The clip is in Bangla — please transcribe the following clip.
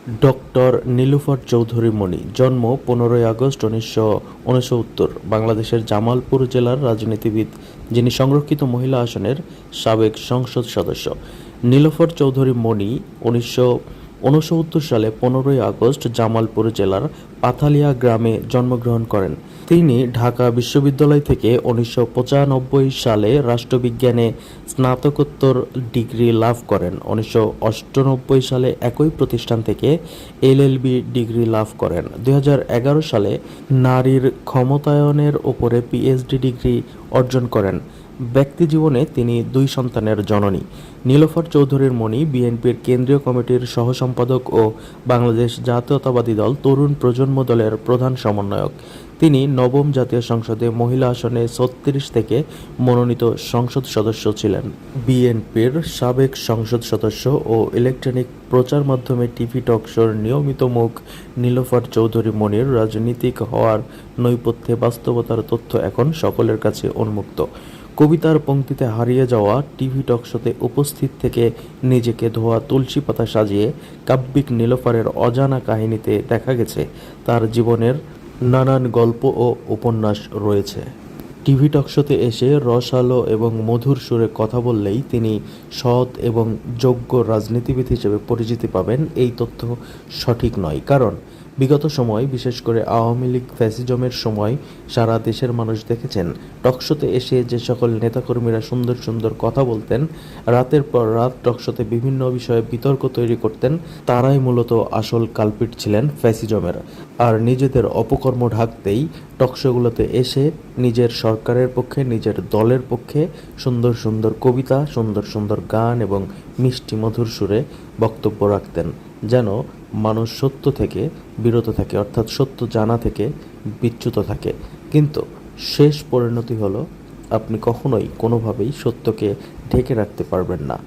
ডক্টর নীলুফার চৌধুরী মণি, জন্ম 15 আগস্ট 1969, বাংলাদেশের জামালপুর জেলার রাজনীতিবিদ, যিনি সংরক্ষিত মহিলা আসনের সাবেক সংসদ সদস্য। নীলুফার চৌধুরী মণি 1969 সালে 15 আগস্ট জামালপুর জেলার পাথালিয়া গ্রামে জন্মগ্রহণ করেন। তিনি ঢাকা বিশ্ববিদ্যালয় থেকে 1995 সালে রাষ্ট্রবিজ্ঞানে স্নাতকোত্তর ডিগ্রি লাভ করেন। 1998 সালে একই প্রতিষ্ঠান থেকে এলএলবি ডিগ্রি লাভ করেন। 2011 সালে নারীর ক্ষমতায়নের উপরে পিএইচডি ডিগ্রি অর্জন করেন। ব্যক্তিজীবনে তিনি 2 সন্তানের জননী। নীলুফার চৌধুরী মণি বিএনপির কেন্দ্রীয় কমিটির সহ-সম্পাদক ও বাংলাদেশ জাতীয়তাবাদী দল তরুণ প্রজন্ম দলের প্রধান সমন্বয়ক। তিনি নবম জাতীয় সংসদে মহিলা আসনে 36 থেকে মনোনীত সংসদ সদস্য ছিলেন। বিএনপির সাবেক সংসদ সদস্য ও ইলেকট্রনিক প্রচার মাধ্যমে টিভি টক শোর নিয়মিত মুখ নীলুফার চৌধুরী মণির রাজনীতিক হওয়ার নৈপথ্যে বাস্তবতার তথ্য এখন সকলের কাছে উন্মুক্ত। কবিতার পংক্তিতে হারিয়ে যাওয়া টিভি টক শোতে উপস্থিত থেকে নিজেকে ধোয়া তুলসী পাতা সাজিয়ে কাব্যিক নীলুফারের অজানা কাহিনীতে দেখা গেছে তার জীবনের নানান গল্প ও উপন্যাস রয়েছে। টিভি টক শোতে এসে রসালো এবং মধুর সুরে কথা বললেই তিনি সৎ এবং যোগ্য রাজনীতিবিদ হিসেবে পরিচিতি পাবেন, এই তথ্য সঠিক নয়। কারণ বিগত সময়, বিশেষ করে আওয়ামী লীগ ফ্যাসিজমের সময় সারা দেশের মানুষ দেখেছেন টকশোতে এসে যে সকল নেতাকর্মীরা সুন্দর সুন্দর কথা বলতেন, রাতের পর রাত টকশোতে বিভিন্ন বিষয়ে বিতর্ক তৈরি করতেন, তারাই মূলত আসল কালপিট ছিলেন ফ্যাসিজমের। আর নিজেদের অপকর্ম ঢাকতেই টকশোগুলোতে এসে নিজের সরকারের পক্ষে, নিজের দলের পক্ষে সুন্দর সুন্দর কবিতা, সুন্দর সুন্দর গান এবং মিষ্টি মধুর সুরে বক্তব্য রাখতেন, যেন মানুষ সত্য থেকে বিরত থাকে, অর্থাৎ সত্য জানা থেকে বিচ্যুত থাকে। কিন্তু শেষ পরিণতি হলো আপনি কখনোই কোনোভাবেই সত্যকে ঢেকে রাখতে পারবেন না।